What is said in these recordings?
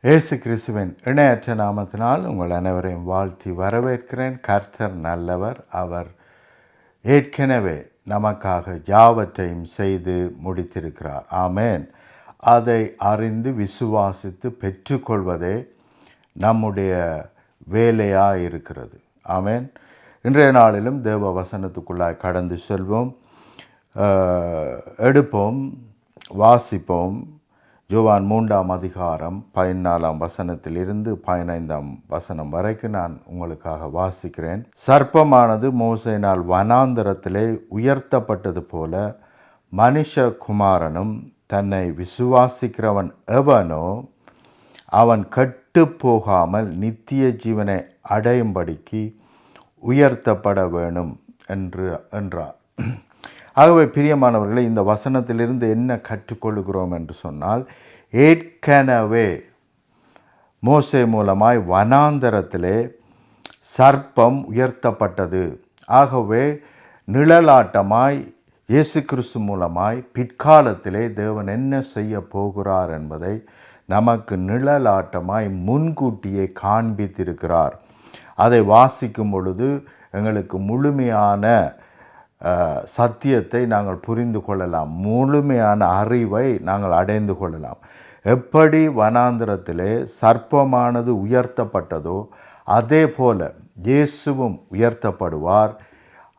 இயேசு கிறிஸ்துவின் இணையற்ற நாமத்தினால் உங்கள் அனைவரையும் வாழ்த்தி வரவேற்கிறேன். கர்த்தர் நல்லவர். அவர் ஏற்கனவே நமக்காக யாவற்றையும் செய்து முடித்திருக்கிறார். ஆமேன். அதை அறிந்து விசுவாசித்து பெற்றுக்கொள்வதே நம்முடைய வேலையாக இருக்கிறது. ஆமேன். இன்றைய நாளிலும் தேவ வசனத்துக்குள்ளாய் கடந்து செல்வோம், எடுப்போம், வாசிப்போம். யோவான் 3ஆம் அதிகாரம் 14ஆம் வசனத்திலிருந்து 15ஆம் வசனம் வரைக்கும் நான் உங்களுக்காக வாசிக்கிறேன். சர்ப்பமானது மோசேயினால் வனாந்தரத்திலே உயர்த்தப்பட்டது போல மனுஷகுமாரனும் தன்னை விசுவாசிக்கிறவன் எவனோ அவன் கெட்டு போகாமல் நித்திய ஜீவனை அடையும்படிக்கு உயர்த்தப்பட வேணும் என்றார். ஆகவே பிரியமானவர்களை, இந்த வசனத்திலிருந்து என்ன கற்றுக்கொள்கிறோம் என்று சொன்னால், ஏற்கனவே மோசே மூலமாய் வனாந்தரத்திலே சர்ப்பம் உயர்த்தப்பட்டது. ஆகவே நிழலாட்டமாய் இயேசு கிறிஸ்து மூலமாய் பிற்காலத்திலே தேவன் என்ன செய்ய போகிறார் என்பதை நமக்கு நிழலாட்டமாய் முன்கூட்டியே காண்பித்திருக்கிறார். அதை வாசிக்கும் பொழுது எங்களுக்கு முழுமையான சத்தியத்தை நாங்கள் புரிந்து கொள்ளலாம், முழுமையான அறிவை நாங்கள் அடைந்து கொள்ளலாம். எப்படி வனாந்திரத்திலே சர்ப்பமானது உயர்த்தப்பட்டதோ அதே போல இயேசுவும் உயர்த்தப்படுவார்.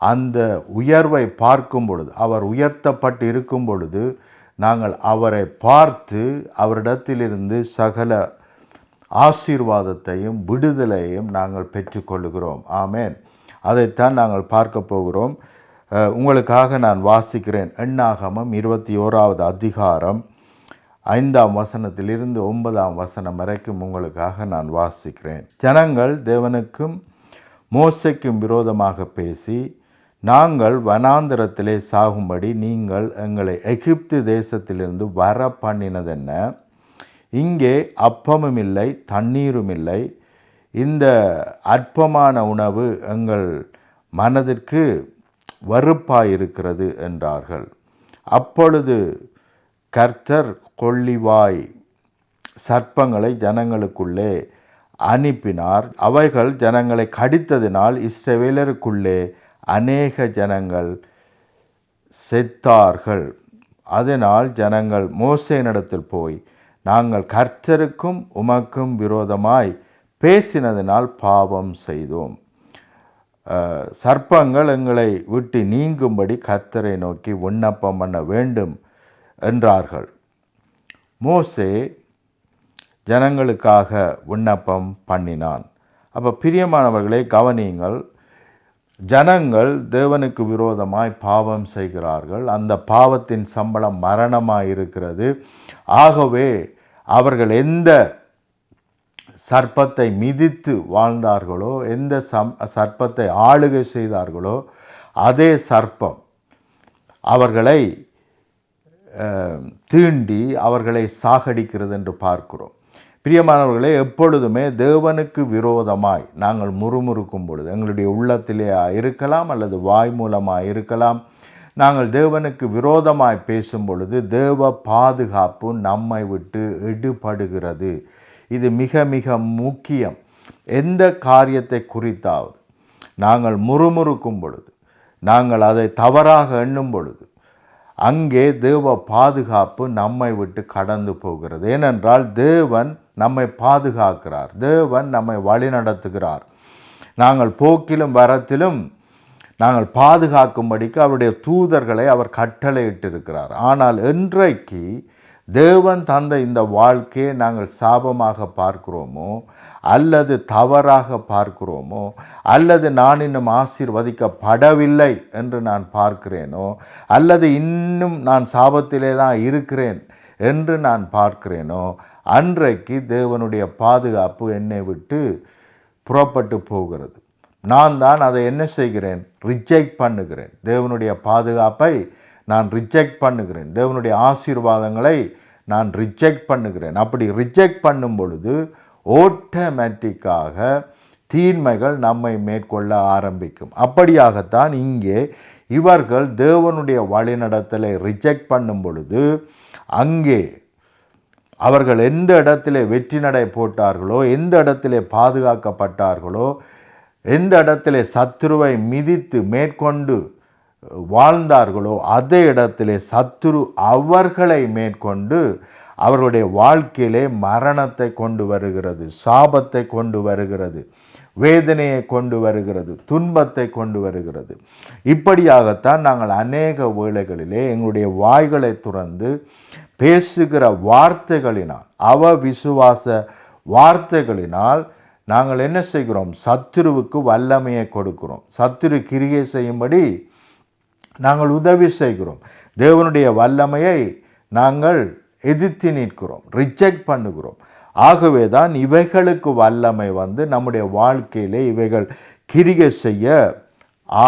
அந்த உயர்வை பார்க்கும் பொழுது, அவர் உயர்த்தப்பட்டு இருக்கும் பொழுது நாங்கள் அவரை பார்த்து அவரிடத்திலிருந்து சகல ஆசீர்வாதத்தையும் விடுதலையும் நாங்கள் பெற்றுக்கொள்கிறோம். ஆமேன். அதைத்தான் நாங்கள் பார்க்க போகிறோம். உங்களுக்காக நான் வாசிக்கிறேன். எண்ணாகமம் 21ஆவது அதிகாரம் 5ஆம் வசனத்திலிருந்து 9ஆம் வசனம் வரைக்கும் உங்களுக்காக நான் வாசிக்கிறேன். ஜனங்கள் தேவனுக்கும் மோசேக்கும் விரோதமாக பேசி, நாங்கள் வனாந்திரத்திலே சாகும்படி நீங்கள் எங்களை எகிப்து தேசத்திலிருந்து வர பண்ணினதென்ன? இங்கே அப்பமும் இல்லை, தண்ணீரும் இல்லை. இந்த அற்பமான உணவு எங்கள் மனதிற்கு வறுப்பாயிருக்கிறது என்றார்கள். அப்பொழுது கர்த்தர் கொள்ளிவாய் சர்ப்பங்களை ஜனங்களுக்குள்ளே அனுப்பினார். அவைகள் ஜனங்களை கடித்ததினால் இஸ்ரவேலருக்குள்ளே அநேக ஜனங்கள் செத்தார்கள். அதனால் ஜனங்கள் மோசேயினிடத்தில் போய், நாங்கள் கர்த்தருக்கும் உமக்கும் விரோதமாய் பேசினதினால் பாவம் செய்தோம். சர்ப்பங்கள் எங்களை விட்டு நீங்கும்படி கர்த்தரை நோக்கி விண்ணப்பம் பண்ண வேண்டும் என்றார்கள். மோசே ஜனங்களுக்காக விண்ணப்பம் பண்ணினான். அப்போ பிரியமானவர்களை கவனியுங்கள். ஜனங்கள் தேவனுக்கு விரோதமாய் பாவம் செய்கிறார்கள். அந்த பாவத்தின் சம்பளம் மரணமாய் இருக்கிறது. ஆகவே அவர்கள் எந்த சர்ப்பத்தை மிதித்து வாழ்ந்தார்களோ, எந்த சர்ப்பத்தை ஆளுகை செய்தார்களோ, அதே சர்ப்பம் அவர்களை தீண்டி அவர்களை சாகடிக்கிறது என்று பார்க்கிறோம். பிரியமானவர்களே, எப்பொழுதுமே தேவனுக்கு விரோதமாய் நாங்கள் முறுமுறுக்கும் பொழுது, எங்களுடைய உள்ளத்திலே இருக்கலாம் அல்லது வாய் மூலமாக இருக்கலாம், நாங்கள் தேவனுக்கு விரோதமாய் பேசும் பொழுது தேவ பாதுகாப்பு நம்மை விட்டு எடுபடுகிறது. இது மிக மிக முக்கியம். எந்த காரியத்தை குறித்தாவது நாங்கள் முறுமுறுக்கும் பொழுது, நாங்கள் அதை தவறாக எண்ணும் பொழுது, அங்கே தேவ பாதுகாப்பு நம்மை விட்டு கடந்து போகிறது. ஏனென்றால் தேவன் நம்மை பாதுகாக்கிறார், தேவன் நம்மை வழி நடத்துகிறார். நாங்கள் போக்கிலும் வரத்திலும் நாங்கள் பாதுகாக்கும்படிக்கு அவருடைய தூதர்களை அவர் கட்டளையிட்டிருக்கிறார். ஆனால் இன்றைக்கு தேவன் தந்த இந்த வாழ்க்கையை நாங்கள் சாபமாக பார்க்கிறோமோ, அல்லது தவறாக பார்க்கிறோமோ, அல்லது நான் இன்னும் ஆசீர்வதிக்கப்படவில்லை என்று நான் பார்க்கிறேனோ, அல்லது இன்னும் நான் சாபத்திலே தான் இருக்கிறேன் என்று நான் பார்க்கிறேனோ, அன்றைக்கு தேவனுடைய பாதுகாப்பு என்னை விட்டு புறப்பட்டு போகிறது. நான் தான் அதை என்ன செய்கிறேன்? ரிஜெக்ட் பண்ணுகிறேன். தேவனுடைய பாதுகாப்பை நான் ரிஜெக்ட் பண்ணுகிறேன். தேவனுடைய ஆசீர்வாதங்களை நான் ரிஜெக்ட் பண்ணுகிறேன். அப்படி ரிஜெக்ட் பண்ணும் பொழுது ஆட்டோமேட்டிக்காக தீன்மைகள் நம்மை மேற்கொள்ள ஆரம்பிக்கும். அப்படியாகத்தான் இங்கே இவர்கள் தேவனுடைய வழிநடத்தலை ரிஜெக்ட் பண்ணும் பொழுது அங்கே அவர்கள் எந்த இடத்திலே வெற்றி நடை போட்டார்களோ, எந்த இடத்திலே பாதுகாக்கப்பட்டார்களோ, எந்த இடத்திலே சத்துருவை மிதித்து மேற்கொண்டு வாழ்ந்தார்களோ, அதே இடத்திலே சத்துரு அவர்களை மேற்கொண்டு அவர்களுடைய வாழ்க்கையிலே மரணத்தை கொண்டு வருகிறது, சாபத்தை கொண்டு வருகிறது, வேதனையை கொண்டு வருகிறது, துன்பத்தை கொண்டு வருகிறது. இப்படியாகத்தான் நாங்கள் அநேக வேளைகளிலே எங்களுடைய வாய்களை துறந்து பேசுகிற வார்த்தைகளினால், விசுவாச வார்த்தைகளினால் நாங்கள் என்ன செய்கிறோம்? சத்துருவுக்கு வல்லமையை கொடுக்கிறோம். சத்துரு கிரியை செய்யும்படி நாங்கள் உதவி செய்கிறோம். தேவனுடைய வல்லமையை நாங்கள் எதிர்த்து நிற்கிறோம், ரிஜெக்ட் பண்ணுகிறோம். ஆகவே தான் இவைகளுக்கு வல்லமை நம்முடைய வாழ்க்கையிலே இவைகள் கிரியை செய்ய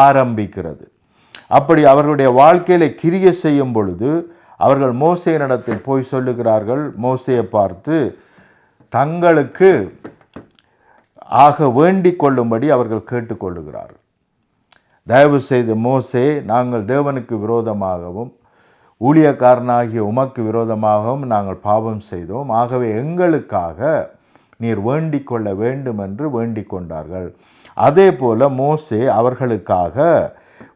ஆரம்பிக்கிறது. அப்படி அவர்களுடைய வாழ்க்கையிலே கிரியை செய்யும் பொழுது அவர்கள் மோசேயினிடத்தில் போய் சொல்லுகிறார்கள். மோசேயை பார்த்து தங்களுக்கு ஆக வேண்டிக் கொள்ளும்படி அவர்கள் கேட்டுக்கொள்ளுகிறார்கள். தயவு செய்து மோசே, நாங்கள் தேவனுக்கு விரோதமாகவும் ஊழியக்காரனாகிய உமக்கு விரோதமாகவும் நாங்கள் பாவம் செய்தோம். ஆகவே எங்களுக்காக நீர் வேண்டிக் கொள்ள வேண்டும் என்று வேண்டிக் கொண்டார்கள். அதே போல மோசே அவர்களுக்காக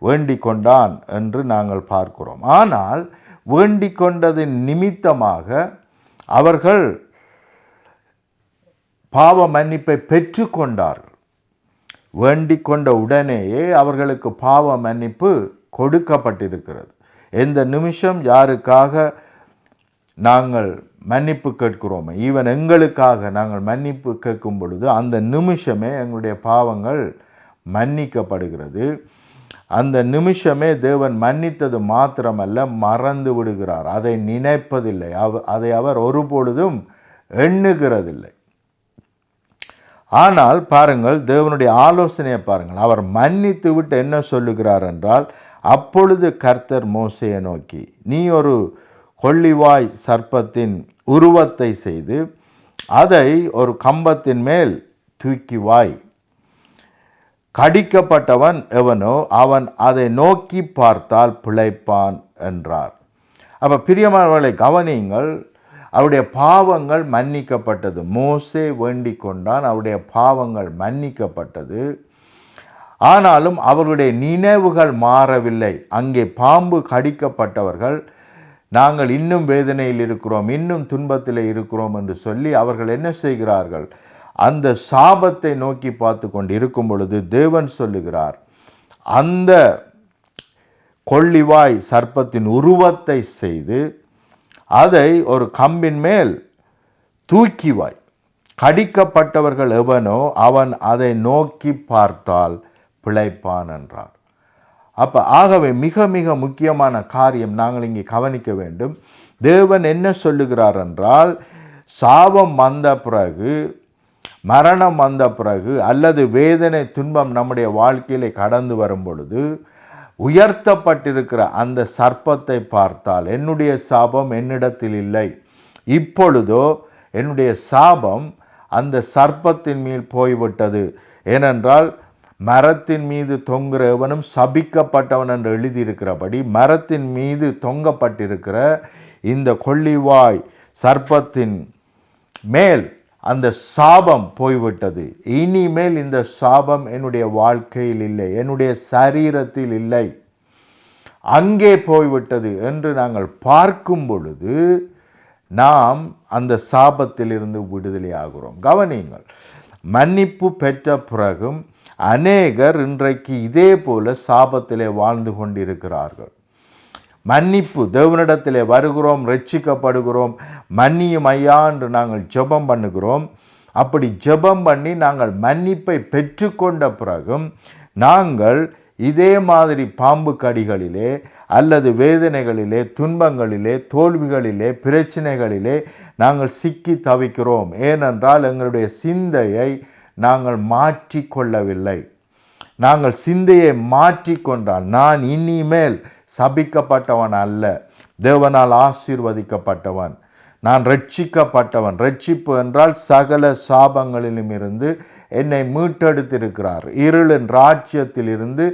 வேண்டிக் கொண்டான் என்று நாங்கள் பார்க்கிறோம். ஆனால் வேண்டிக் கொண்டதின் நிமித்தமாக அவர்கள் பாவ மன்னிப்பை பெற்று கொண்டார்கள். வேண்டிக் கொண்ட உடனேயே அவர்களுக்கு பாவ மன்னிப்பு கொடுக்கப்பட்டிருக்கிறது. எந்த நிமிஷம் யாருக்காக நாங்கள் மன்னிப்பு கேட்கிறோமோ, ஈவன் எங்களுக்காக நாங்கள் மன்னிப்பு கேட்கும் பொழுது அந்த நிமிஷமே எங்களுடைய பாவங்கள் மன்னிக்கப்படுகிறது. அந்த நிமிஷமே தேவன் மன்னித்தது மாத்திரமல்ல, மறந்து விடுகிறார். அதை நினைப்பதில்லை, அதை அவர் ஒருபொழுதும் எண்ணுகிறதில்லை. ஆனால் பாருங்கள், தேவனுடைய ஆலோசனையை பாருங்கள். அவர் மன்னித்து விட்டு என்ன சொல்லுகிறார் என்றால், அப்பொழுது கர்த்தர் மோசேயை நோக்கி, நீ ஒரு கொள்ளிவாய் சர்ப்பத்தின் உருவத்தை செய்து அதை ஒரு கம்பத்தின் மேல் தூக்கிவாய். கடிக்கப்பட்டவன் எவனோ அவன் அதை நோக்கி பார்த்தால் பிழைப்பான் என்றார். அப்போ பிரியமானவர்களை கவனியுங்கள், அவருடைய பாவங்கள் மன்னிக்கப்பட்டது. மோசே வேண்டிக் கொண்டான், அவருடைய பாவங்கள் மன்னிக்கப்பட்டது. ஆனாலும் அவர்களுடைய நினைவுகள் மாறவில்லை. அங்கே பாம்பு கடிக்கப்பட்டவர்கள், நாங்கள் இன்னும் வேதனையில் இருக்கிறோம், இன்னும் துன்பத்தில் இருக்கிறோம் என்று சொல்லி அவர்கள் என்ன செய்கிறார்கள்? அந்த சாபத்தை நோக்கி பார்த்து கொண்டு இருக்கும் பொழுது தேவன் சொல்லுகிறார், அந்த கொள்ளிவாய் சர்ப்பத்தின் உருவத்தை செய்து அதை ஒரு கம்பின் மேல் தூக்கிவாய். கடிக்கப்பட்டவர்கள் எவனோ அவன் அதை நோக்கி பார்த்தால் பிழைப்பான் என்றார். அப்போ ஆகவே மிக மிக முக்கியமான காரியம் நாங்கள் இங்கே கவனிக்க வேண்டும். தேவன் என்ன சொல்லுகிறார் என்றால், சாபம் வந்த பிறகு, மரணம் வந்த பிறகு, அல்லது வேதனை துன்பம் நம்முடைய வாழ்க்கையிலே கடந்து வரும் பொழுது உயர்த்தப்பட்டிருக்கிற அந்த சர்ப்பத்தை பார்த்தால், என்னுடைய சாபம் என்னிடத்தில் இல்லை, இப்பொழுதோ என்னுடைய சாபம் அந்த சர்ப்பத்தின் மேல் போய்விட்டது. ஏனென்றால் மரத்தின் மீது தொங்குகிறவனும் சபிக்கப்பட்டவன் என்று எழுதியிருக்கிறபடி மரத்தின் மீது தொங்கப்பட்டிருக்கிற இந்த கொள்ளிவாய் சர்ப்பத்தின் மேல் அந்த சாபம் போய்விட்டது. இனிமேல் இந்த சாபம் என்னுடைய வாழ்க்கையில் இல்லை, என்னுடைய சரீரத்தில் இல்லை, அங்கே போய்விட்டது என்று நாங்கள் பார்க்கும் பொழுது நாம் அந்த சாபத்திலிருந்து விடுதலை ஆகிறோம். கவனியுங்கள், மன்னிப்பு பெற்ற பிறகும் அநேகர் இன்றைக்கு இதே போல சாபத்திலே வாழ்ந்து கொண்டிருக்கிறார்கள். மன்னிப்பு, தேவனிடத்திலே வருகிறோம், ரட்சிக்கப்படுகிறோம், மன்னியும் ஐயா என்று நாங்கள் ஜெபம் பண்ணுகிறோம். அப்படி ஜெபம் பண்ணி நாங்கள் மன்னிப்பை பெற்றுக்கொண்ட பிறகும் நாங்கள் இதே மாதிரி பாம்பு கடிகளிலே அல்லது வேதனைகளிலே, துன்பங்களிலே, தோல்விகளிலே, பிரச்சனைகளிலே நாங்கள் சிக்கி தவிக்கிறோம். ஏனென்றால் எங்களுடைய சிந்தையை நாங்கள் மாற்றிக்கொள்ளவில்லை. நாங்கள் சிந்தையை மாற்றிக்கொண்டால் நான் இனிமேல் சபிக்கப்பட்டவன் அல்ல, தேவனால் ஆசீர்வதிக்கப்பட்டவன், நான் ரட்சிக்கப்பட்டவன். ரட்சிப்பு என்றால் சகல சாபங்களிலும் இருந்து என்னை மீட்டெடுத்திருக்கிறார். இருளின் ராஜ்யத்தில் இருந்து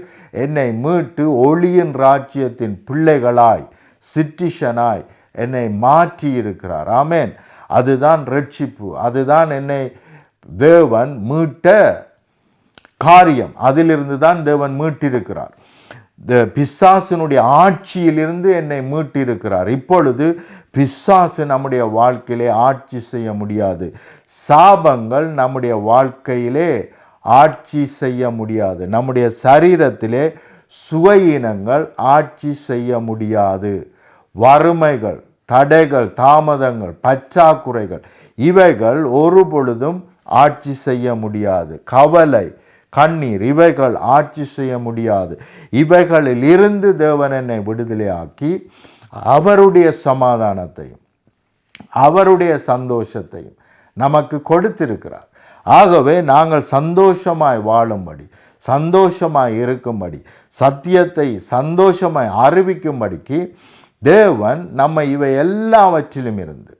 என்னை மீட்டு ஒளியின் ராஜ்யத்தின் பிள்ளைகளாய், சிட்டிஷனாய் என்னை மாற்றி இருக்கிறார். ஆமேன். அதுதான் ரட்சிப்பு, அதுதான் என்னை தேவன் மீட்ட காரியம். அதிலிருந்து தான் தேவன் மீட்டிருக்கிறார். பிசாசினுடைய ஆட்சியிலிருந்து என்னை மீட்டிருக்கிறார். இப்பொழுது பிசாசு நம்முடைய வாழ்க்கையிலே ஆட்சி செய்ய முடியாது. சாபங்கள் நம்முடைய வாழ்க்கையிலே ஆட்சி செய்ய முடியாது. நம்முடைய சரீரத்திலே சுவையினங்கள் ஆட்சி செய்ய முடியாது. வறுமைகள், தடைகள், தாமதங்கள், பற்றாக்குறைகள் இவைகள் ஒரு பொழுதும் ஆட்சி செய்ய முடியாது. கவலை, கண்ணீர் இவைகள் ஆட்சி செய்ய முடியாது. இவைகளில் இருந்து தேவன் என்னை விடுதலையாக்கி அவருடைய சமாதானத்தையும் அவருடைய சந்தோஷத்தையும் நமக்கு கொடுத்திருக்கிறார். ஆகவே நாங்கள் சந்தோஷமாய் வாழும்படி, சந்தோஷமாய் இருக்கும்படி, சத்தியத்தை சந்தோஷமாய் அறிவிக்கும்படிக்கு தேவன் நம்மை இவை எல்லாவற்றிலும் இருந்து,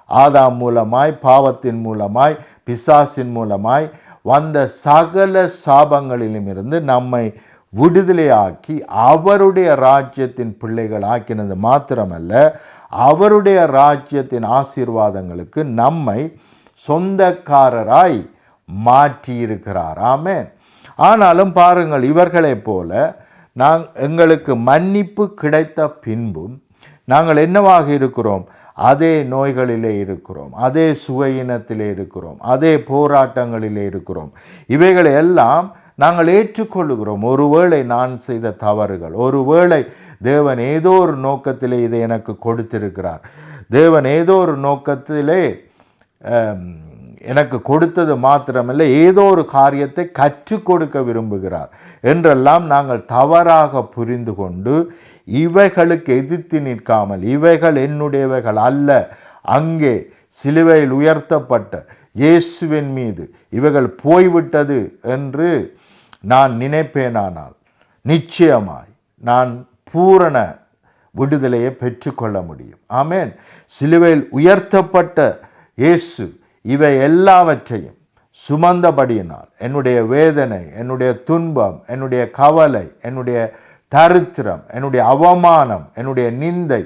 ஆதாம் மூலமாய், பாவத்தின் மூலமாய், பிசாசின் மூலமாய் வந்த சகல சாபங்களிலும் இருந்து நம்மை விடுதலையாக்கி அவருடைய ராஜ்யத்தின் பிள்ளைகள் ஆக்கினது மாத்திரமல்ல, அவருடைய ராஜ்யத்தின் ஆசீர்வாதங்களுக்கு நம்மை சொந்தக்காரராய் மாற்றியிருக்கிறார். ஆமென். ஆனாலும் பாருங்கள், இவர்களைப் போல எங்களுக்கு மன்னிப்பு கிடைத்த பின்பும் நாங்கள் என்னவாக இருக்கிறோம்? அதே நோய்களிலே இருக்கிறோம், அதே சுவையினத்திலே இருக்கிறோம், அதே போராட்டங்களிலே இருக்கிறோம். இவைகளை எல்லாம் நாங்கள் ஏற்றுக்கொள்ளுகிறோம். ஒருவேளை நான் செய்த தவறுகள், ஒருவேளை தேவன் ஏதோ ஒரு நோக்கத்திலே இதை எனக்கு கொடுத்திருக்கிறார், தேவன் ஏதோ ஒரு நோக்கத்திலே எனக்கு கொடுத்தது மாத்திரமல்ல, ஏதோ ஒரு காரியத்தை கற்றுக் கொடுக்க விரும்புகிறார் என்றெல்லாம் நாங்கள் தவறாக புரிந்து கொண்டு இவைகளுக்கு எதிர்த்து நிற்காமல், இவைகள் என்னுடையவைகள் அல்ல, அங்கே சிலுவையில் உயர்த்தப்பட்ட இயேசுவின் மீது இவைகள் போய்விட்டது என்று நான் நினைப்பேனானால் நிச்சயமாய் நான் பூரண விடுதலையை பெற்றுக்கொள்ள முடியும். ஆமென். சிலுவையில் உயர்த்தப்பட்ட இயேசு இவை எல்லாவற்றையும் சுமந்தபடியினால் என்னுடைய வேதனை, என்னுடைய துன்பம், என்னுடைய கவலை, என்னுடைய தரித்திரம், என்னுடைய அவமானம், என்னுடைய நிந்தை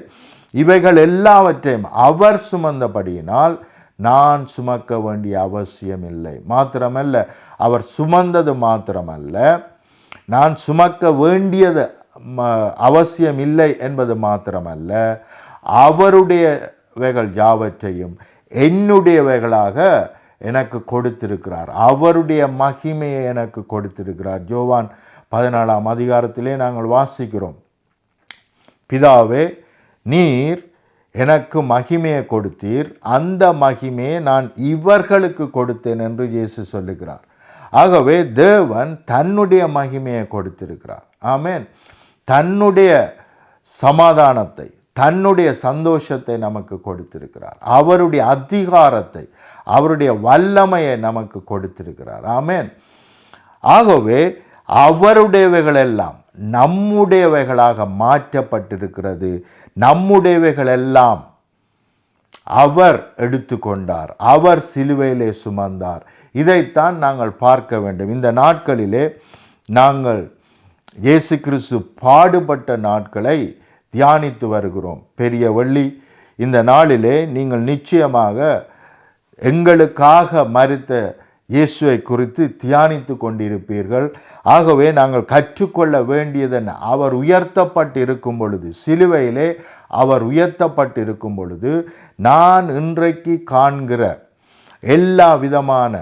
இவைகள் எல்லாவற்றையும் அவர் சுமந்தபடியினால் நான் சுமக்க வேண்டிய அவசியம் இல்லை. மாத்திரமல்ல, அவர் சுமந்தது மாத்திரமல்ல, நான் சுமக்க வேண்டியது அவசியம் இல்லை என்பது மாத்திரமல்ல, அவருடையவைகள் யாவற்றையும் என்னுடையவைகளாக எனக்கு கொடுத்திருக்கிறார். அவருடைய மகிமையை எனக்கு கொடுத்திருக்கிறார். யோவான் 14ஆம் அதிகாரத்திலே நாங்கள் வாசிக்கிறோம், பிதாவே, நீர் எனக்கு மகிமையை கொடுத்தீர், அந்த மகிமையை நான் இவர்களுக்கு கொடுத்தேன் என்று இயேசு சொல்லுகிறார். ஆகவே தேவன் தன்னுடைய மகிமையை கொடுத்திருக்கிறார். ஆமென். தன்னுடைய சமாதானத்தை, தன்னுடைய சந்தோஷத்தை நமக்கு கொடுத்திருக்கிறார். அவருடைய அதிகாரத்தை, அவருடைய வல்லமையை நமக்கு கொடுத்திருக்கிறார். ஆமென். ஆகவே அவருடையவைகளெல்லாம் நம்முடையவைகளாக மாற்றப்பட்டிருக்கிறது. நம்முடையவைகளெல்லாம் அவர் எடுத்துக்கொண்டார், அவர் சிலுவையிலே சுமந்தார். இதைத்தான் நாங்கள் பார்க்க வேண்டும். இந்த நாட்களிலே நாங்கள் இயேசு கிறிஸ்து பாடுபட்ட நாட்களை தியானித்து வருகிறோம். பெரிய வெள்ளி இந்த நாளிலே நீங்கள் நிச்சயமாக எங்களுக்காக மரித்த இயேசுவை குறித்து தியானித்து கொண்டிருப்பீர்கள். ஆகவே நாங்கள் கற்றுக்கொள்ள வேண்டியதென்ன? அவர் உயர்த்தப்பட்டிருக்கும் பொழுது, சிலுவையிலே அவர் உயர்த்தப்பட்டிருக்கும் பொழுது, நான் இன்றைக்கு காண்கிற எல்லா விதமான,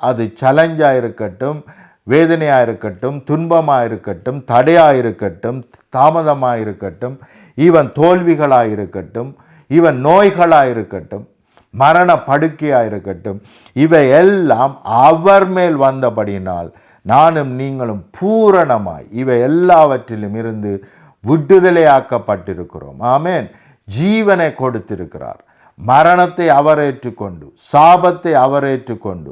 அது சேலஞ்சாக இருக்கட்டும், வேதனையாக இருக்கட்டும், துன்பமாக இருக்கட்டும், தடையாக இருக்கட்டும், தாமதமாக இருக்கட்டும், ஈவன் தோல்விகளாக இருக்கட்டும், ஈவன் நோய்களாக இருக்கட்டும், மரண படுக்கையாக இருக்கட்டும், இவை எல்லாம் அவர் மேல் வந்தபடியினால் நானும் நீங்களும் பூரணமாய் இவை எல்லாவற்றிலும் இருந்து விடுதலையாக்கப்பட்டிருக்கிறோம். ஆமென். ஜீவனை கொடுத்திருக்கிறார். மரணத்தை அவர் ஏற்றுக்கொண்டு, சாபத்தை அவர் ஏற்றுக்கொண்டு,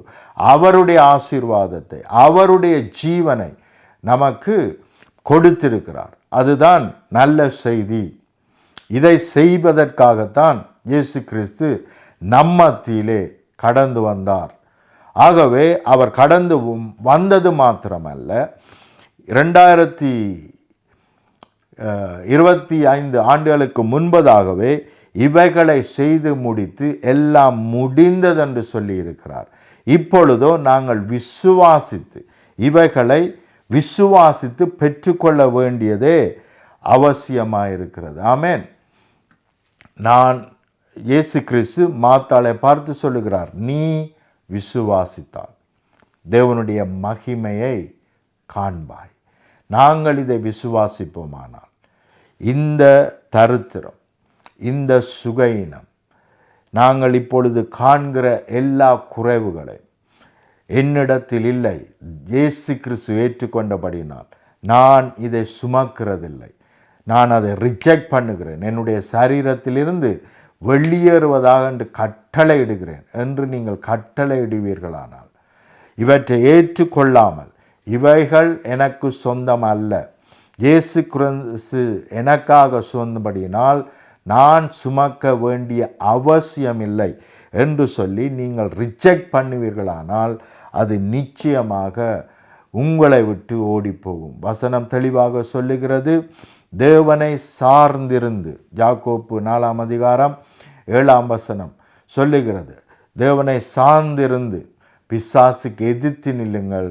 அவருடைய ஆசீர்வாதத்தை, அவருடைய ஜீவனை நமக்கு கொடுத்திருக்கிறார். அதுதான் நல்ல செய்தி. இதை செய்வதற்காகத்தான் இயேசு கிறிஸ்து நம்மத்திலே கடந்து வந்தார். ஆகவே அவர் கடந்து வந்தது மாத்திரமல்ல, 2025 ஆண்டுகளுக்கு முன்பதாகவே இவைகளை செய்து முடித்து எல்லாம் முடிந்ததென்று சொல்லியிருக்கிறார். இப்பொழுதோ நாங்கள் இவைகளை விசுவாசித்து பெற்றுக்கொள்ள வேண்டியதே அவசியமாயிருக்கிறது. ஆமென். இயேசு கிறிஸ்து மாத்தாளை பார்த்து சொல்லுகிறார், நீ விசுவாசித்தால் தேவனுடைய மகிமையை காண்பாய். நாங்கள் இதை விசுவாசிப்போமானால் இந்த தரித்திரம், இந்த சுகையினம், நாங்கள் இப்பொழுது காண்கிற எல்லா குறைவுகளை என்னிடத்தில் இல்லை, இயேசு கிறிஸ்து ஏற்றுக்கொண்டபடினால் நான் இதை சுமக்கிறதில்லை, நான் அதை ரிஜெக்ட் பண்ணுகிறேன், என்னுடைய சரீரத்திலிருந்து வெளியேறுவதாக என்று கட்டளையிடுகிறேன் என்று நீங்கள் கட்டளையிடுவீர்களானால், இவற்றை ஏற்றுக்கொள்ளாமல் இவைகள் எனக்கு சொந்தம் அல்ல, இயேசு கிறிஸ்து எனக்காக சொன்னபடியினால் நான் சுமக்க வேண்டிய அவசியமில்லை என்று சொல்லி நீங்கள் ரிஜெக்ட் பண்ணுவீர்களானால் அது நிச்சயமாக உங்களை விட்டு ஓடிப்போகும். வசனம் தெளிவாக சொல்லுகிறது, தேவனை சார்ந்திருந்து, யாக்கோப்பு 4 அதிகாரம் 7 வசனம் சொல்லுகிறது, தேவனை சார்ந்திருந்து பிசாசுக்கு எதிர்த்து நில்லுங்கள்,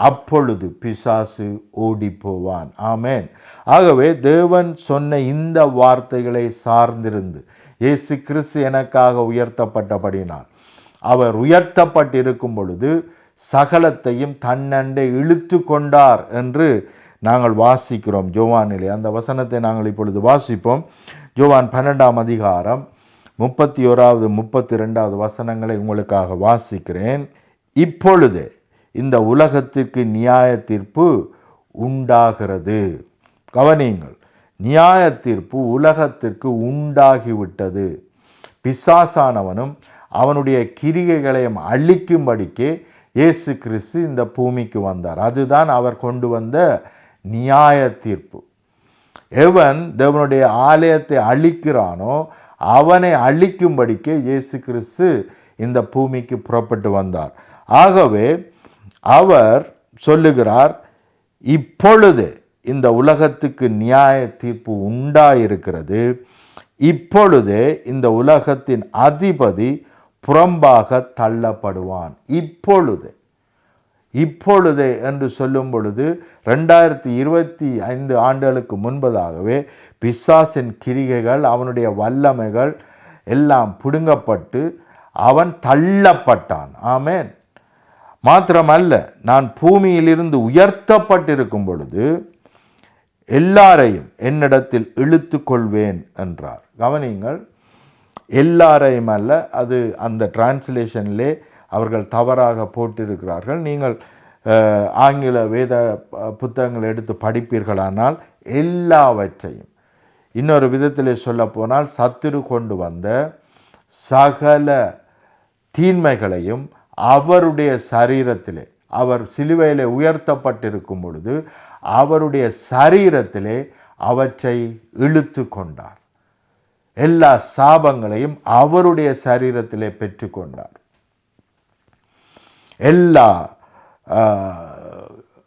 அப்பொழுது பிசாசு ஓடி போவான். ஆமென். ஆகவே தேவன் சொன்ன இந்த வார்த்தைகளை சார்ந்திருந்து, இயேசு கிறிஸ்து எனக்காக உயர்த்தப்பட்டபடினால், அவர் உயர்த்தப்பட்டிருக்கும் பொழுது சகலத்தையும் தன்னண்டை இழுத்து கொண்டார் என்று நாங்கள் வாசிக்கிறோம் யோவானிலே. அந்த வசனத்தை நாங்கள் இப்பொழுது வாசிப்போம். யோவான் 12 அதிகாரம் 31 32 வசனங்களை உங்களுக்காக வாசிக்கிறேன். இப்பொழுது இந்த உலகத்திற்கு நியாய தீர்ப்பு உண்டாகிறது. கவனியுங்கள், நியாய தீர்ப்பு உலகத்திற்கு உண்டாகிவிட்டது. பிசாசானவனும் அவனுடைய கிரியைகளையும் அழிக்கும்படிக்கே இயேசு கிறிஸ்து இந்த பூமிக்கு வந்தார். அதுதான் அவர் கொண்டு வந்த நியாய தீர்ப்பு. எவன் தேவனுடைய ஆலயத்தை அழிக்கிறானோ அவனை அழிக்கும்படிக்கே இயேசு கிறிஸ்து இந்த பூமிக்கு புறப்பட்டு வந்தார். ஆகவே அவர் சொல்லுகிறார், இப்பொழுது இந்த உலகத்துக்கு நியாய தீர்ப்பு உண்டாயிருக்கிறது, இப்பொழுதே இந்த உலகத்தின் அதிபதி புறம்பாக தள்ளப்படுவான். இப்பொழுதே என்று சொல்லும் பொழுது 2025 ஆண்டுகளுக்கு முன்பதாகவே பிசாசின் கிரிகைகள், அவனுடைய வல்லமைகள் எல்லாம் பிடுங்கப்பட்டு அவன் தள்ளப்பட்டான். ஆமென். மாத்திரமல்ல, நான் பூமியிலிருந்து உயர்த்தப்பட்டிருக்கும் பொழுது எல்லாரையும் என்னிடத்தில் இழுத்து கொள்வேன் என்றார். கவனிங்கள், எல்லாரையும் அல்ல, அது அந்த டிரான்ஸ்லேஷனிலே அவர்கள் தவறாக போட்டிருக்கிறார்கள். நீங்கள் ஆங்கில வேத புத்தகங்களை எடுத்து படிப்பீர்களானால் எல்லாவற்றையும், இன்னொரு விதத்திலே சொல்ல போனால் சத்துரு கொண்டு வந்த சகல தீன்மைகளையும் அவருடைய சரீரத்திலே, அவர் சிலுவையிலே உயர்த்தப்பட்டிருக்கும் பொழுது அவருடைய சரீரத்திலே அவற்றை இழுத்து கொண்டார். எல்லா சாபங்களையும் அவருடைய சரீரத்திலே பெற்றுக்கொண்டார். எல்லா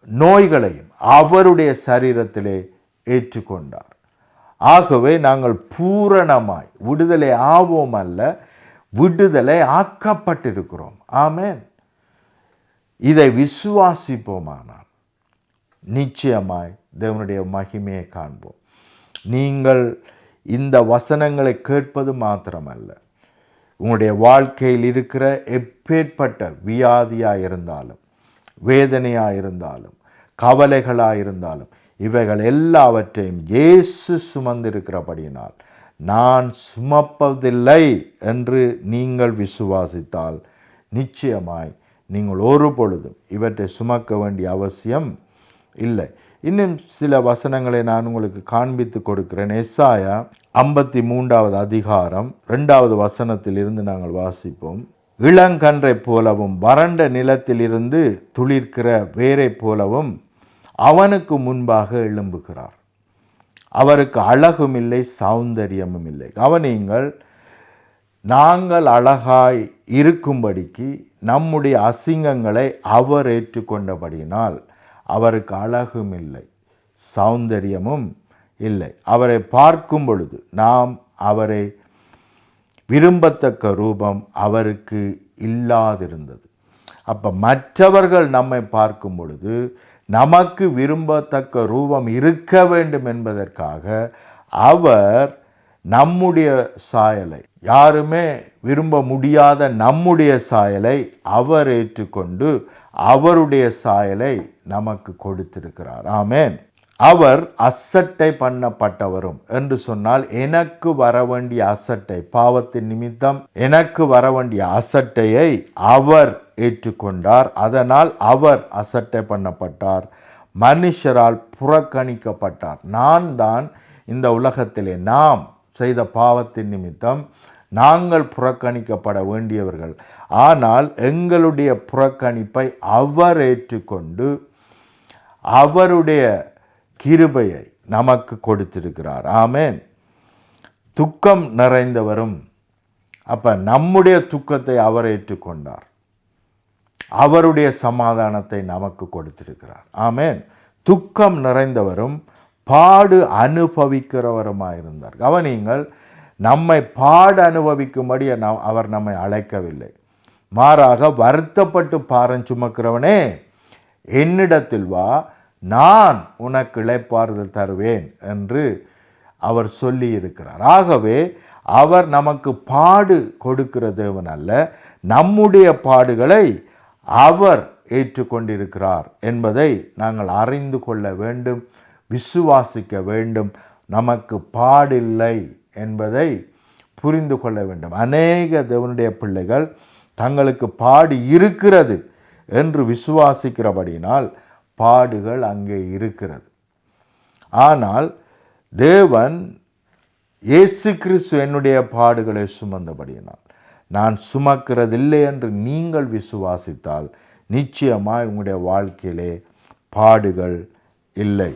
நோய்களையும் அவருடைய சரீரத்திலே ஏற்றுக்கொண்டார். ஆகவே நாங்கள் பூரணமாய் விடுதலை ஆவோம் அல்ல, விடுதலை ஆக்கப்பட்டிருக்கிறோம். ஆமென். இதை விசுவாசிப்போமானால் நிச்சயமாய் தேவனுடைய மகிமையை காண்போம். நீங்கள் இந்த வசனங்களை கேட்பது மாத்திரமல்ல, உங்களுடைய வாழ்க்கையில் இருக்கிற எப்பேற்பட்ட வியாதியாக இருந்தாலும், வேதனையாக இருந்தாலும், கவலைகளாக இருந்தாலும், இவைகள் எல்லாவற்றையும் இயேசு சுமந்திருக்கிறபடியினால் நான் சுமப்பதில்லை என்று நீங்கள் விசுவாசித்தால் நிச்சயமாய் நீங்கள் ஒரு பொழுதும் இவற்றை சுமக்க வேண்டிய அவசியம் இல்லை. இன்னும் சில வசனங்களை நான் உங்களுக்கு காண்பித்து கொடுக்கிறேன். எசாயா 53 அதிகாரம் 2 வசனத்திலிருந்து நாங்கள் வாசிப்போம். இளங்கன்றை போலவும் வறண்ட நிலத்திலிருந்து துளிர்க்கிற வேரை போலவும் அவனுக்கு முன்பாக எழும்புகிறார். அவருக்கு அழகும் இல்லை, சௌந்தரியமும் இல்லை. கவனியுங்கள், நாங்கள் அழகாய் இருக்கும்படிக்கு நம்முடைய அசிங்கங்களை அவர் ஏற்றுக்கொண்டபடியினால் அவருக்கு அழகும் இல்லை, சௌந்தரியமும் இல்லை. அவரை பார்க்கும் பொழுது நாம் அவரை விரும்பத்தக்க ரூபம் அவருக்கு இல்லாதிருந்தது. அப்போ மற்றவர்கள் நம்மை பார்க்கும் பொழுது நமக்கு விரும்பத்தக்க ரூபம் இருக்க வேண்டும் என்பதற்காக அவர் நம்முடைய சாயலை, யாருமே விரும்ப முடியாத நம்முடைய சாயலை அவர் ஏற்றுக்கொண்டு அவருடைய சாயலை நமக்கு கொடுத்திருக்கிறார். ஆமென். அவர் அசட்டை பண்ணப்பட்டவரும் என்று சொன்னால் எனக்கு வர வேண்டிய அசட்டை, பாவத்தின் நிமித்தம் எனக்கு வர வேண்டிய அசட்டையை அவர் ஏற்றுக்கொண்டார். அதனால் அவர் அசட்டை பண்ணப்பட்டார், மனுஷரால் புறக்கணிக்கப்பட்டார். நான் தான் இந்த உலகத்திலே நாம் செய்த பாவத்தின் நிமித்தம் நாங்கள் புறக்கணிக்கப்பட வேண்டியவர்கள். ஆனால் எங்களுடைய புறக்கணிப்பை அவர் ஏற்றுக்கொண்டு அவருடைய கிருபையை நமக்கு கொடுத்திருக்கிறார். ஆமென். துக்கம் நிறைந்தவரும், அப்ப நம்முடைய துக்கத்தை அவர் ஏற்றுக்கொண்டார், அவருடைய சமாதானத்தை நமக்கு கொடுத்திருக்கிறார். ஆமென். துக்கம் நிறைந்தவரும் பாடு அனுபவிக்கிறவருமாயிருந்தார். கவனியுங்கள், நம்மை பாடு அனுபவிக்கும்படி அவர் நம்மை அழைக்கவில்லை. மாறாக வருத்தப்பட்டு பாரம் சுமக்கிறவனே என்னிடத்தில் வா, நான் உனக்கு இளைப்பாறுதல் தருவேன் என்று அவர் சொல்லி இருக்கிறார். ஆகவே அவர் நமக்கு பாடு கொடுக்கிற தேவன் அல்ல, நம்முடைய பாடுகளை அவர் ஏற்றுக்கொண்டிருக்கிறார் என்பதை நாங்கள் அறிந்து கொள்ள வேண்டும், விசுவாசிக்க வேண்டும். நமக்கு பாடில்லை என்பதை புரிந்து கொள்ள வேண்டும். அநேக தேவனுடைய பிள்ளைகள் தங்களுக்கு பாடு இருக்கிறது என்று விசுவாசிக்கிறபடினால் பாடுகள் அங்கே இருக்கிறது. ஆனால் தேவன் இயேசு கிறிஸ்து என்னுடைய பாடுகளை சுமந்தபடியினால் நான் சுமக்கிறதில்லை என்று நீங்கள் விசுவாசித்தால் நிச்சயமாய் உங்களுடைய வாழ்க்கையிலே பாடுகள் இல்லை.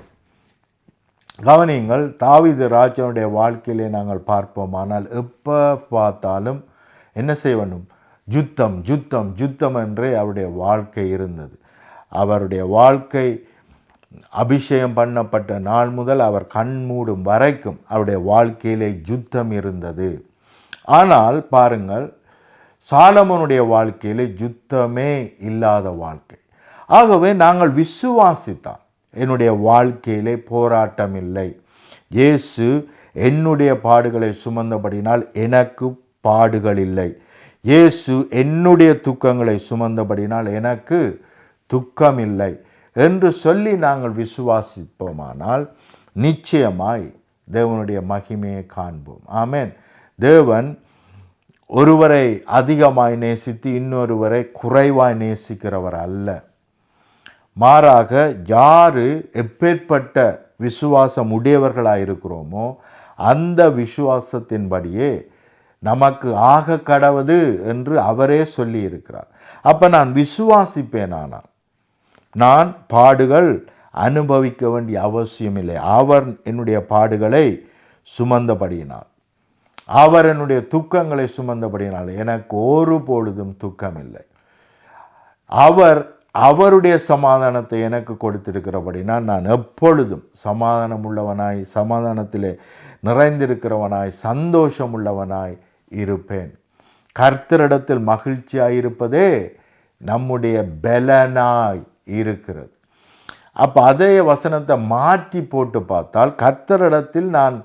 கவனியுங்கள், தாவீது ராஜாவுடைய வாழ்க்கையிலே நாங்கள் பார்ப்போமானால் எப்போ பார்த்தாலும் என்ன செய்ய வேண்டும்? யுத்தம் யுத்தம் யுத்தம் என்றே அவருடைய வாழ்க்கை இருந்தது. அவருடைய வாழ்க்கை அபிஷேகம் பண்ணப்பட்ட நாள் முதல் அவர் கண் மூடும் வரைக்கும் அவருடைய வாழ்க்கையிலே யுத்தம் இருந்தது. ஆனால் பாருங்கள், சாலமோனுடைய வாழ்க்கையிலே யுத்தமே இல்லாத வாழ்க்கை. ஆகவே நாங்கள் விசுவாசித்தால் என்னுடைய வாழ்க்கையிலே போராட்டம் இல்லை. இயேசு என்னுடைய பாடுகளை சுமந்தபடினால் எனக்கு பாடுகள் இல்லை. இயேசு என்னுடைய துக்கங்களை சுமந்தபடினால் எனக்கு துக்கம் இல்லை என்று சொல்லி நாங்கள் விசுவாசிப்போமானால் நிச்சயமாய் தேவனுடைய மகிமையை காண்போம். ஆமென். தேவன் ஒருவரை அதிகமாய் நேசித்து இன்னொருவரை குறைவாய் நேசிக்கிறவர் அல்ல. மாறாக யாரு எப்பேற்பட்ட விசுவாசம் உடையவர்களாக இருக்கிறோமோ அந்த விசுவாசத்தின்படியே நமக்கு ஆக கடவது என்று அவரே சொல்லி இருக்கிறார். அப்போ நான் விசுவாசிப்பேனானால் நான் பாடுகள் அனுபவிக்க வேண்டிய அவசியம் இல்லை. அவர் என்னுடைய பாடுகளை சுமந்தபடியினால், அவர் என்னுடைய துக்கங்களை சுமந்தபடியினால் எனக்கு ஒரு பொழுதும் துக்கம் இல்லை. அவருடைய சமாதானத்தை எனக்கு கொடுத்திருக்கிறபடினால் நான் எப்பொழுதும் சமாதானம் உள்ளவனாய், சமாதானத்திலே நிறைந்திருக்கிறவனாய், சந்தோஷம் உள்ளவனாய் இருப்பேன். கர்த்தரிடத்தில் மகிழ்ச்சியாயிருப்பதே நம்முடைய பலனாய் இருக்கிறது. அப்போ அதே வசனத்தை மாற்றி போட்டு பார்த்தால், கர்த்தரிடத்தில் நான்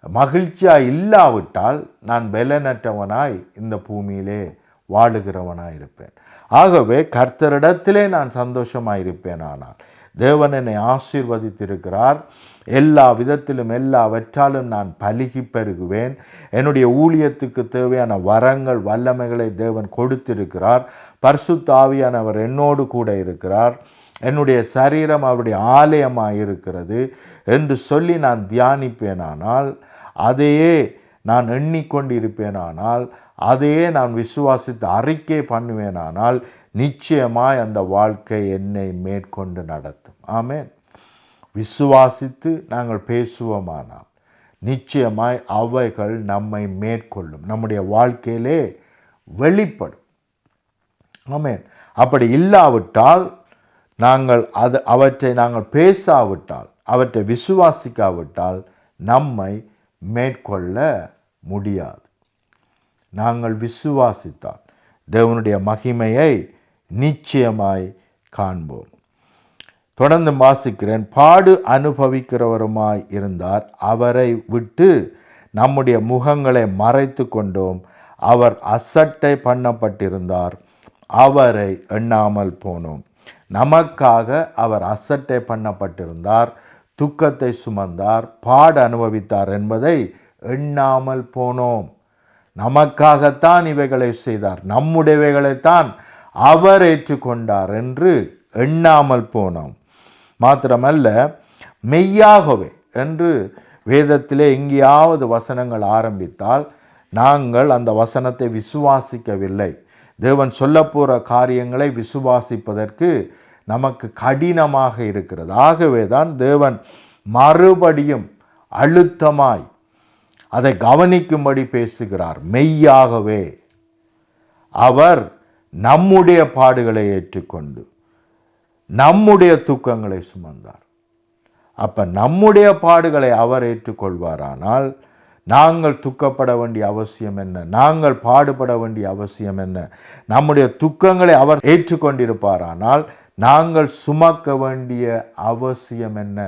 மகிழ்ச்சியாய் இல்லாவிட்டால் நான் பலனற்றவனாய் இந்த பூமியிலே வாழுகிறவனாய் இருப்பேன். ஆகவே கர்த்தரிடத்திலே நான் சந்தோஷமாயிருப்பேன். ஆனால் தேவன் என்னை ஆசீர்வதித்திருக்கிறார். எல்லா விதத்திலும் எல்லாவற்றாலும் நான் பலுகி பெருகுவேன். என்னுடைய ஊழியத்துக்கு தேவையான வரங்கள் வல்லமைகளை தேவன் கொடுத்திருக்கிறார். பரிசுத்த ஆவியானவர் என்னோடு கூட இருக்கிறார். என்னுடைய சரீரம் அவருடைய ஆலயமாக இருக்கிறது என்று சொல்லி நான் தியானிப்பேனானால், அதையே நான் எண்ணிக்கொண்டிருப்பேனானால், அதையே நான் விசுவாசித்து அறிக்கை பண்ணுவேனானால் நிச்சயமாய் அந்த வாழ்க்கை என்னை மேற்கொண்டு நடத்தும். ஆமென். விசுவாசித்து நாங்கள் பேசுவோமானால் நிச்சயமாய் அவைகள் நம்மை மேற்கொள்ளும், நம்முடைய வாழ்க்கையிலே வெளிப்படும். ஆமென். அப்படி இல்லாவிட்டால், அவற்றை நாங்கள் பேசாவிட்டால், அவற்றை விசுவாசிக்காவிட்டால் நம்மை மேற்கொள்ள முடியாது. நாங்கள் விசுவாசித்தால் தேவனுடைய மகிமையை நிச்சயமாய் காண்போம். தொடர்ந்து வாசிக்கிறேன். பாடு அனுபவிக்கிறவருமாய் இருந்தார், அவரை விட்டு நம்முடைய முகங்களை மறைத்து கொண்டோம். அவர் அசட்டை பண்ணப்பட்டிருந்தார், அவரை எண்ணாமல் போனோம். நமக்காக அவர் அசட்டை பண்ணப்பட்டிருந்தார், துக்கத்தை சுமந்தார், பாடு அனுபவித்தார் என்பதை எண்ணாமல் போனோம். நமக்காகத்தான் இவைகளை செய்தார், நம்முடையவைகளைத்தான் அவர் ஏற்றுக்கொண்டார் என்று எண்ணாமல் போனோம். மாத்திரமல்ல, மெய்யாகவே என்று வேதத்திலே எங்கேயாவது வசனங்கள் ஆரம்பித்தால் நாங்கள் அந்த வசனத்தை விசுவாசிக்கவில்லை. தேவன் சொல்ல போகிற காரியங்களை விசுவாசிப்பதற்கு நமக்கு கடினமாக இருக்கிறது. ஆகவே தான் தேவன் மறுபடியும் அழுத்தமாய் அதை கவனிக்கும்படி பேசுகிறார். மெய்யாகவே அவர் நம்முடைய பாடுகளை ஏற்றுக்கொண்டு நம்முடைய துக்கங்களை சுமந்தார். அப்ப நம்முடைய பாடுகளை அவர் ஏற்றுக்கொள்வாரானால் நாங்கள் துக்கப்பட வேண்டிய அவசியம் என்ன? நாங்கள் பாடுபட வேண்டிய அவசியம் என்ன? நம்முடைய துக்கங்களை அவர் ஏற்றுக்கொண்டிருப்பாரானால் நாங்கள் சுமக்க வேண்டிய அவசியம் என்ன?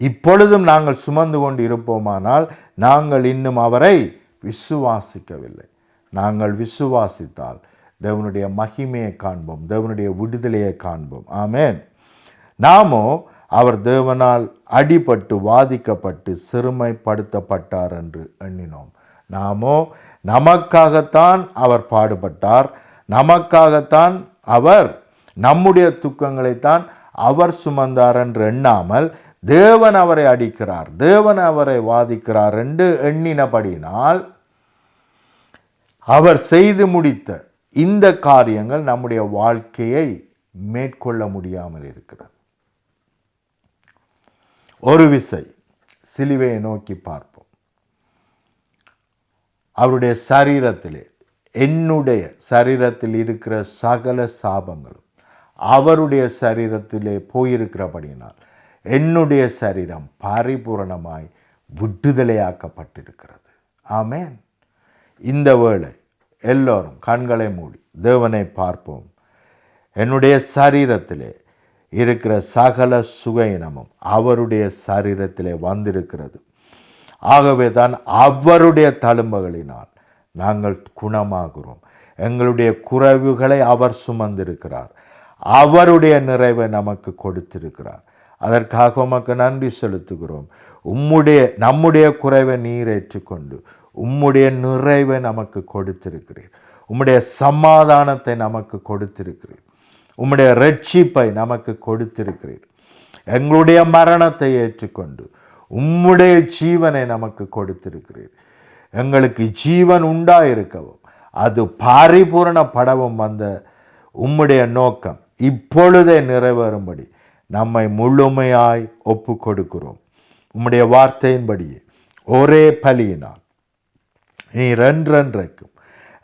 இப்பொழுதும் நாங்கள் சுமந்து கொண்டு இருப்போமானால் நாங்கள் இன்னும் அவரை விசுவாசிக்கவில்லை. நாங்கள் விசுவாசித்தால் தேவனுடைய மகிமையை காண்போம், தேவனுடைய விடுதலையை காண்போம். ஆமென். நாமோ அவர் தேவனால் அடிபட்டு வாதிக்கப்பட்டு சிறுமைப்படுத்தப்பட்டார் என்று எண்ணினோம். நாமோ நமக்காகத்தான் அவர் பாடுபட்டார், நமக்காகத்தான் அவர் நம்முடைய துக்கங்களைத்தான் அவர் சுமந்தார் என்று எண்ணாமல் தேவன் அவரை அடிக்கிறார், தேவன் அவரை வாதிக்கிறார் என்று எண்ணினபடினால் அவர் செய்து முடித்த இந்த காரியங்கள் நம்முடைய வாழ்க்கையை மேற்கொள்ள முடியாமல் இருக்கிறது. ஒரு விசை சிலுவையை நோக்கி பார்ப்போம். அவருடைய சரீரத்திலே, என்னுடைய சரீரத்தில் இருக்கிற சகல சாபங்களும் அவருடைய சரீரத்திலே போயிருக்கிறபடியினால் என்னுடைய சரீரம் பரிபூரணமாய் விடுதலையாக்கப்பட்டிருக்கிறது. ஆமென். இந்த வேளை எல்லோரும் கண்களை மூடி தேவனை பார்ப்போம். என்னுடைய சரீரத்திலே இருக்கிற சகல சுகையினமும் அவருடைய சரீரத்திலே வந்திருக்கிறது. ஆகவே தான் அவருடைய தழும்புகளினால் நாங்கள் குணமாகிறோம். எங்களுடைய குறைவுகளை அவர் சுமந்திருக்கிறார், அவருடைய நிறைவை நமக்கு கொடுத்திருக்கிறார். அதற்காக உமக்கு நன்றி செலுத்துகிறோம். நம்முடைய குறைவை நீர் ஏற்றுக்கொண்டு உம்முடைய நிறைவை நமக்கு கொடுத்திருக்கிறீர். உம்முடைய சமாதானத்தை நமக்கு கொடுத்திருக்கிறீர். உம்முடைய ரட்சிப்பை நமக்கு கொடுத்திருக்கிறீர். எங்களுடைய மரணத்தை ஏற்றுக்கொண்டு உம்முடைய ஜீவனை நமக்கு கொடுத்திருக்கிறீர். எங்களுக்கு ஜீவன் உண்டாயிருக்கவும் அது பரிபூரணப்படவும் வந்த உம்முடைய நோக்கம் இப்பொழுதே நிறைவேறும்படி நம்மை முழுமையாய் ஒப்பு கொடுக்கிறோம். உம்முடைய வார்த்தையின்படியே ஒரே பலியினால் நீர் என்றென்றைக்கும்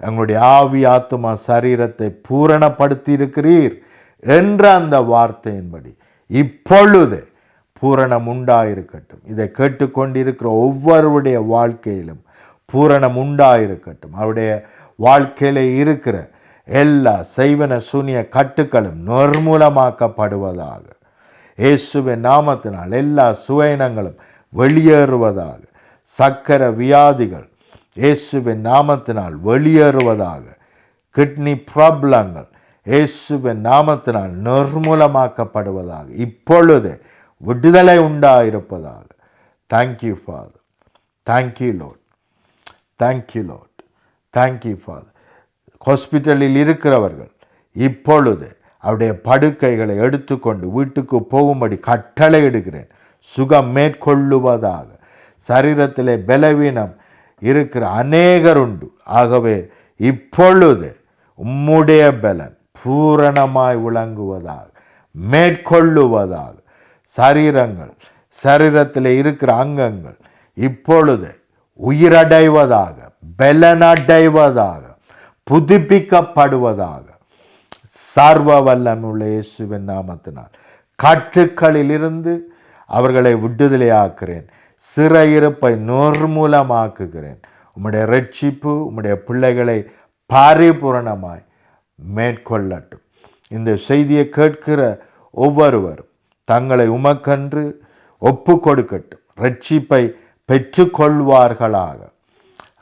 எங்களுடைய ஆவி ஆத்துமா சரீரத்தை பூரணப்படுத்தி இருக்கிறீர் என்ற அந்த வார்த்தையின்படி இப்பொழுதே பூரணம் உண்டாயிருக்கட்டும். இதை கேட்டுக்கொண்டிருக்கிற ஒவ்வொருடைய வாழ்க்கையிலும் பூரணம் உண்டாயிருக்கட்டும். அவருடைய வாழ்க்கையில் இருக்கிற எல்லா செய்வன சூனிய கட்டுக்களும் நிர்மூலமாக்கப்படுவதாக. இயேசுவின் நாமத்தினால் எல்லா சுவையினங்களும் வெளியேறுவதாக. சக்கர வியாதிகள் இயேசுவின் நாமத்தினால் வெளியேறுவதாக. கிட்னி ப்ராப்ளங்கள் இயேசுவின் நாமத்தினால் நிர்மூலமாக்கப்படுவதாக. இப்பொழுது விடுதலை உண்டாயிருப்பதாக. Thank you father, thank you lord, thank you lord, thank you father. ஹாஸ்பிட்டலில் இருக்கிறவர்கள் இப்பொழுது அவருடைய படுக்கைகளை எடுத்துக்கொண்டு வீட்டுக்கு போகும்படி கட்டளையிடுகிறேன். சுகம் மேற்கொள்ளுவதாக. சரீரத்திலே பலவீனம் இருக்கிற அநேகர் உண்டு. ஆகவே இப்பொழுது உம்முடைய பலன் பூரணமாய் விளங்குவதாக, மேற்கொள்ளுவதாக. சரீரத்தில் இருக்கிற அங்கங்கள் இப்பொழுது உயிரடைவதாக, பலனடைவதாக, புதுப்பிக்கப்படுவதாக. சர்வ வல்லமையுள்ள இயேசுவின் நாமத்தினால் கட்டுக்களில் இருந்து அவர்களை விடுதலையாக்குகிறேன். சிறையிருப்பை நிர்மூலமாக்குகிறேன். உம்முடைய இரட்சிப்பு உம்முடைய பிள்ளைகளை பரிபூரணமாய் மேற்கொள்ளட்டும். இந்த செய்தியை கேட்கிற ஒவ்வொருவரும் தங்களை உமக்கென்று ஒப்பு கொடுக்கட்டும். இரட்சிப்பை பெற்றுக்கொள்வார்களாக,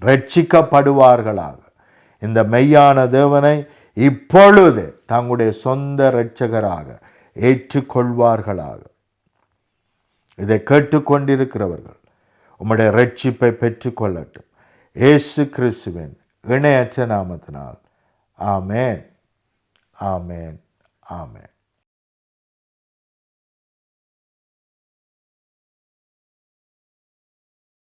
இரட்சிக்கப்படுவார்களாக. இந்த மெய்யான தேவனை இப்பொழுது தங்களுடைய சொந்த இரட்சகராக ஏற்றுக்கொள்வார்களாக. இதை கேட்டுக்கொண்டிருக்கிறவர்கள் உம்முடைய இரட்சிப்பை பெற்றுக்கொள்ளட்டும். இயேசு கிறிஸ்துவின் இணையற்ற நாமத்தினால் ஆமேன், ஆமேன், ஆமேன்.